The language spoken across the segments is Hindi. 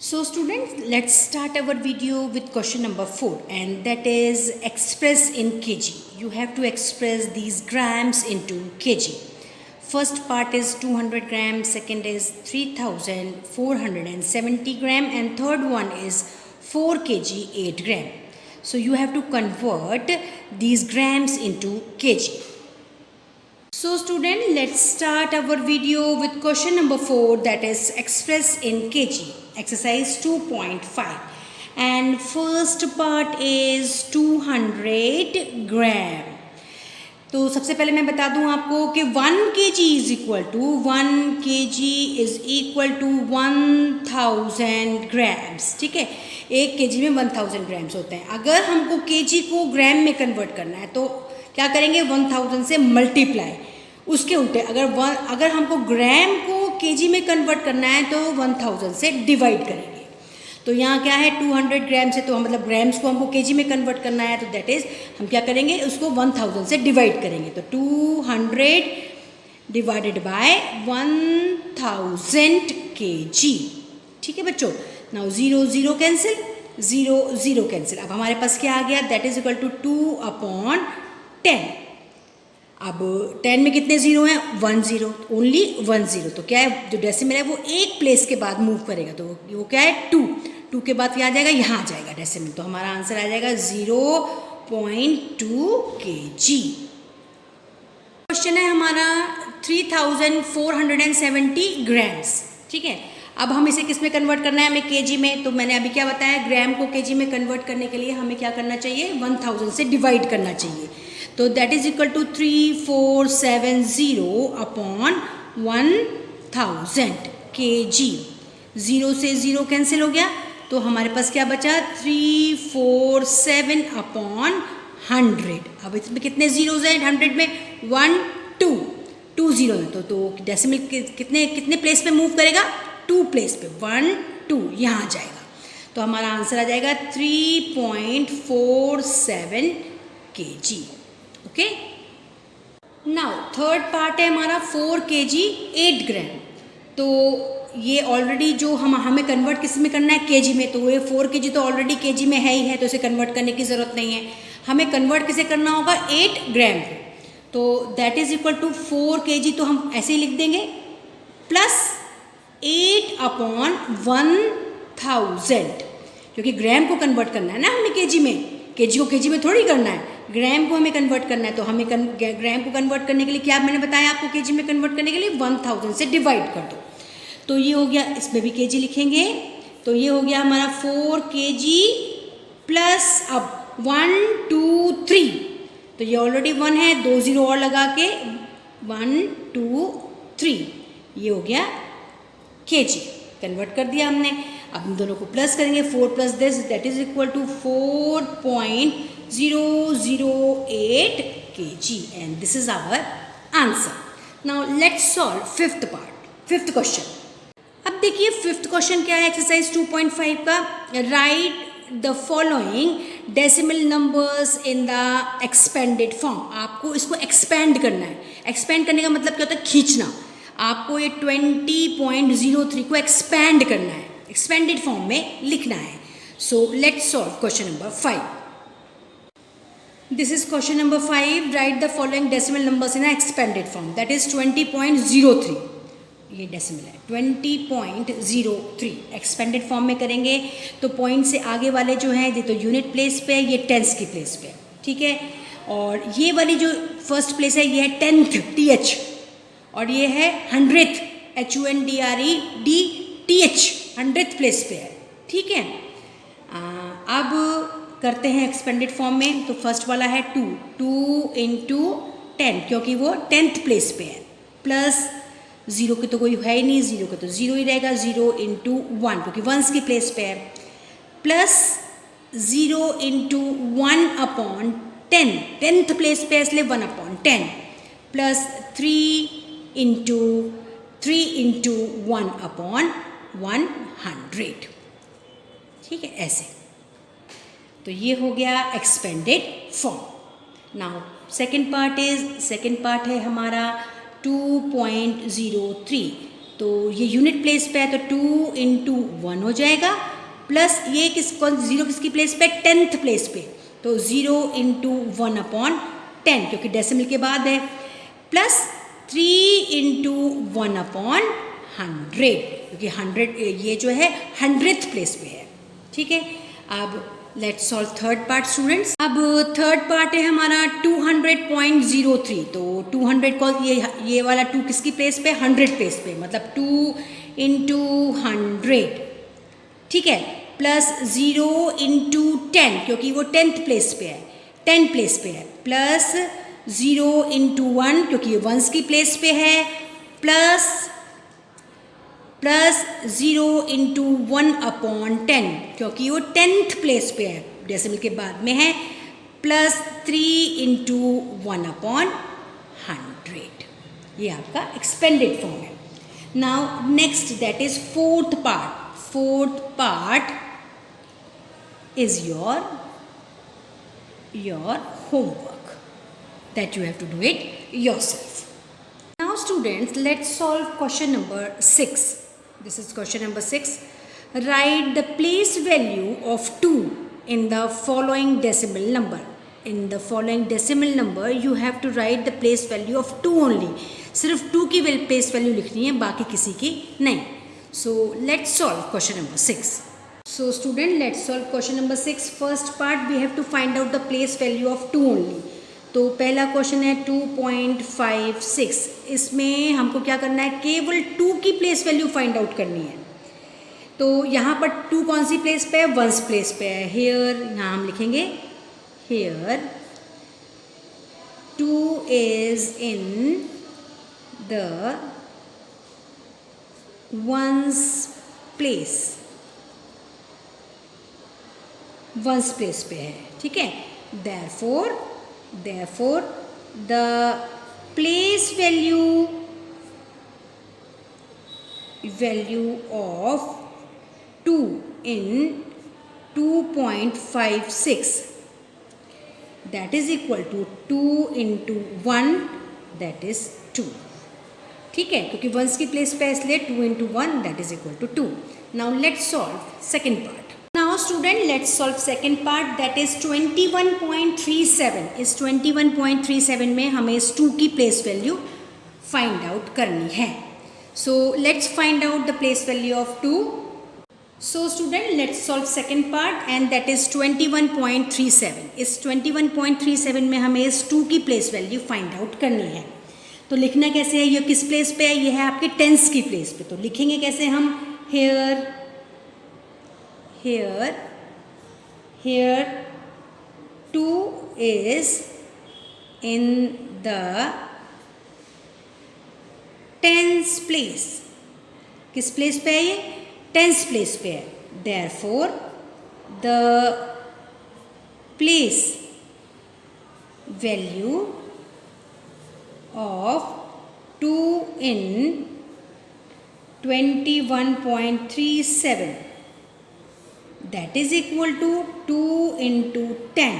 So students, let's start our video with question number 4, and that is express in kg. You have to express these grams into kg. First part is 200 grams, second is 3470 gram, and third one is 4 kg 8 gram. So you have to convert these grams into kg. So student, let's start our video with question number 4, that is express in kg. Exercise 2.5, and first part is 200 gram. तो सबसे पहले मैं बता दूं आपको कि 1 kg is equal to 1000 grams. ठीक है, 1 kg में 1000 ग्राम्स होते हैं. अगर हमको kg को ग्राम में कन्वर्ट करना है तो क्या करेंगे, 1000 से मल्टीप्लाई. उसके उल्टे अगर हमको ग्राम को केजी में कन्वर्ट करना है तो 1000 से डिवाइड करेंगे. तो यहाँ क्या है, 200 ग्राम से तो हम मतलब ग्राम्स को हमको केजी में कन्वर्ट करना है, तो दैट इज़ हम क्या करेंगे, उसको 1000 से डिवाइड करेंगे. तो 200 डिवाइडेड बाय 1000 केजी. ठीक है बच्चों. Now 0 0 cancel, 0 0 cancel. अब हमारे पास क्या आ गया, दैट इज इक्वल टू 2/10. अब 10 में कितने ज़ीरो हैं, 1 0, ओनली 1 0. तो क्या है, जो डेसिमल है वो एक प्लेस के बाद मूव करेगा, तो वो क्या है 2 के बाद क्या आ जाएगा, यहाँ आ जाएगा डेसिमल. तो हमारा आंसर आ जाएगा 0.2 kg. क्वेश्चन है हमारा 3470 ग्राम्स. ठीक है, अब हम इसे किस में कन्वर्ट करना है, हमें केजी में. तो मैंने अभी क्या बताया, ग्राम को केजी में कन्वर्ट करने के लिए हमें क्या करना चाहिए, 1000 से डिवाइड करना चाहिए. तो that is equal to 3470/1000 kg. 0 से 0 कैंसिल हो गया, तो हमारे पास क्या बचा, 347/100. अब इसमें कितने जीरोज हैं 100 में, 1 2 जीरो है. तो डेसिमल कितने प्लेस पे मूव करेगा, 2 प्लेस पे, 1 2 यहाँ आ जाएगा. तो हमारा आंसर आ जाएगा 3.47 kg. Okay. Now third part है हमारा 4 kg 8 ग्राम. तो ये ऑलरेडी जो हमें कन्वर्ट किस में करना है, केजी में. तो ये 4 kg तो ऑलरेडी केजी में है ही है, तो इसे कन्वर्ट करने की ज़रूरत नहीं है. हमें कन्वर्ट किसे करना होगा, 8 ग्राम को. तो that is equal to 4 kg, तो हम ऐसे ही लिख देंगे, प्लस 8/1000, क्योंकि ग्राम को कन्वर्ट करना है ना हमें केजी में. केजी को केजी में थोड़ी करना है, ग्राम को हमें कन्वर्ट करना है. तो हमें ग्राम को कन्वर्ट करने के लिए क्या मैंने बताया आपको, केजी में कन्वर्ट करने के लिए 1000 से डिवाइड कर दो. तो ये हो गया, इसमें भी केजी लिखेंगे. तो ये हो गया हमारा 4 kg प्लस अब 1 2 3. तो ये ऑलरेडी 1 है, 2 0 और लगा के 1 2 3, ये हो गया केजी. कन्वर्ट कर दिया हमने. अब इन दोनों को प्लस करेंगे, 4 plus this, that is equal to 4.008 kg, and this is our answer. Now let's solve fifth question. अब देखिए फिफ्थ क्वेश्चन क्या है, एक्सरसाइज 2.5 का. Write the following decimal numbers in the expanded form. आपको इसको एक्सपेंड करना है. एक्सपेंड करने का मतलब क्या होता है, खींचना. आपको ये 20.03 को एक्सपेंड करना है, एक्सपेंडेड फॉर्म में लिखना है. So let's solve question number 5. This is question number 5. Right the following decimal numbers in expanded form, that is 20.03. ये डेसिमल है 20.03. एक्सपेंडेड फॉर्म में करेंगे तो पॉइंट से आगे वाले जो हैं ये तो यूनिट प्लेस पे है, ये टेंस की प्लेस पे. ठीक है, और ये वाली जो फर्स्ट प्लेस है ये है 10th TH, और ये है 100th HUNDREDTH 100th प्लेस पे है. ठीक है, अब करते हैं एक्सपेंडेड फॉर्म में. तो फर्स्ट वाला है 2 into 10, क्योंकि वो 10th प्लेस पे है, प्लस 0 के तो कोई है ही नहीं, 0 का तो 0 ही रहेगा, 0 into 1 क्योंकि 1s की प्लेस पे है, प्लस 0 into 1/10, 10th प्लेस पे है इसलिए 1/10, प्लस 3 into 1/100. ठीक है, ऐसे. तो ये हो गया expanded form. Now second part है हमारा 2.03. तो ये यूनिट प्लेस पे है तो 2 इंटू 1 हो जाएगा, प्लस ये जीरो किसकी प्लेस पे, 10th प्लेस पे, तो 0 इंटू 1/10 क्योंकि डेसिमल के बाद है, प्लस 3 इंटू 1/100 क्योंकि 100 ये जो है 100th प्लेस पे है। ठीक है, अब let's solve third part students. अब थर्ड पार्ट है हमारा 200.03, तो 200 को ये वाला 2 किसकी प्लेस पे, 100 प्लेस पे, मतलब 2 इंटू 100, ठीक है, प्लस 0 इंटू 10 क्योंकि वो 10th प्लेस पे है, 10 प्लेस पे है, प्लस 0 इंटू 1 क्योंकि ये वंस की प्लेस पे है, प्लस 0 इंटू 1/10 क्योंकि वो 10th प्लेस पे है, डेसिमल के बाद में है, प्लस 3 इंटू 1/100। ये आपका एक्सपेंडेड फॉर्म है। Now next that is fourth part. Fourth part is your homework that you have to do it yourself. Now students, let's solve question number 6. This is question number 6. Write the place value of 2 in the following decimal number. In the following decimal number, you have to write the place value of 2 only. सिर्फ 2 की place value लिखनी है, बाकी किसी की नहीं. So let's solve question number 6. So student, let's solve question number 6. First part, we have to find out the place value of 2 only. तो पहला क्वेश्चन है 2.56। इसमें हमको क्या करना है, केवल 2 की प्लेस वैल्यू फाइंड आउट करनी है। तो यहाँ पर 2 कौन सी प्लेस पे है, वंस प्लेस पे है। हेयर यहाँ हम लिखेंगे here 2 is in the ones place, ones place पे है, ठीक है। Therefore the place value of 2 in 2.56 that is equal to 2 into 1 that is 2, ठीक है, क्योंकि वंस की प्लेस पे इसलिए 2 into 1 that is equal to 2. Now let's solve second part. Now student, let's solve second part that is 21.37. इस 21.37 में हमें इस 2 की प्लेस वैल्यू फाइंड आउट करनी है। So let's find out the place value of 2. So student, let's solve second part and that is 21.37. इस 21.37 में हमें इस 2 की प्लेस वैल्यू फाइंड आउट करनी है। तो लिखना कैसे है, ये किस प्लेस पे है, ये है आपके टेंस की प्लेस पे। तो लिखेंगे कैसे हम, here 2 is in the tens place. किस प्लेस पे है ये, टेंस प्लेस पे है। Therefore the place value of 2 in 21.37 that is equal to 2 into 10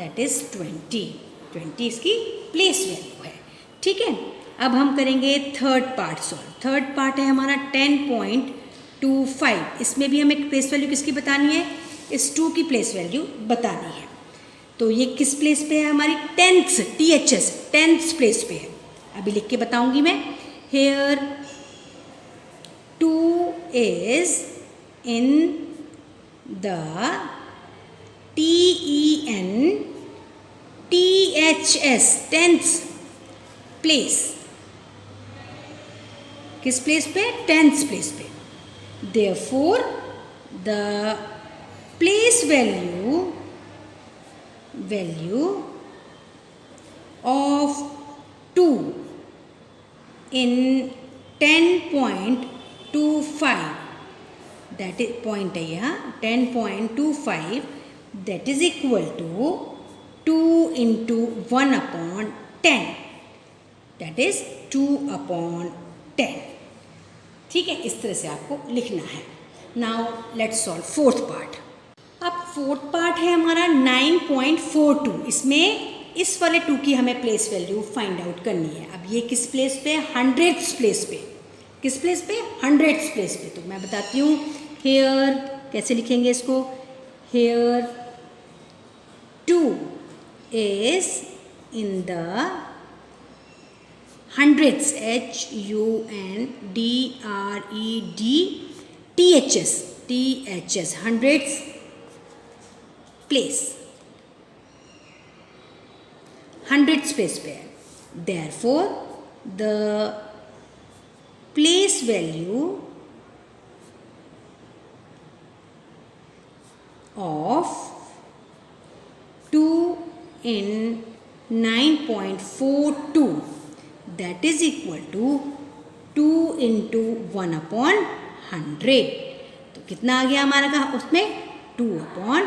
that is 20. 20 इसकी प्लेस वैल्यू है, ठीक है। अब हम करेंगे third part solve. Third part है हमारा 10.25। इसमें भी हमें प्लेस वैल्यू किसकी बतानी है, इस 2 की प्लेस वैल्यू बतानी है। तो ये किस प्लेस पे है हमारी, टेंथ प्लेस पे है। अभी लिख के बताऊंगी मैं। Here 2 is in the TENTHS tenth place. किस प्लेस पे, टेंथ प्लेस पे। Therefore the place value of 2 in 10.25 that is point है यहाँ 10.25 that is equal to 2 into 1/10 that is 2/10, ठीक है। इस तरह से आपको लिखना है। Now let's solve fourth part. अब फोर्थ पार्ट है हमारा 9.42। इसमें इस वाले 2 की हमें प्लेस वैल्यू फाइंड आउट करनी है। अब ये किस प्लेस पे, 100th प्लेस पे, किस प्लेस पे? हंड्रेड्स प्लेस पे। तो मैं बताती हूँ, हेयर कैसे लिखेंगे इसको? Here 2 is in the hundreds, hundreds, hundreds place, hundreds place पे है। Therefore the place value of 2 in 9.42, that is equal to 2 into 1 upon 100। तो कितना आ गया हमारा का उसमें? 2 upon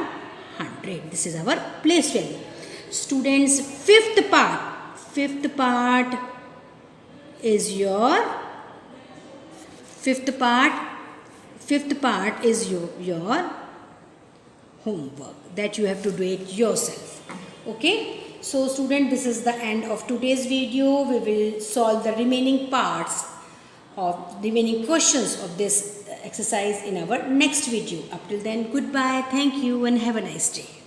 100। This is our place value. Students, fifth part is your fifth part is your homework that you have to do it yourself. Okay, so student, this is the end of today's video. We will solve the remaining parts of remaining questions of this exercise in our next video. Up till then, goodbye, thank you, and have a nice day.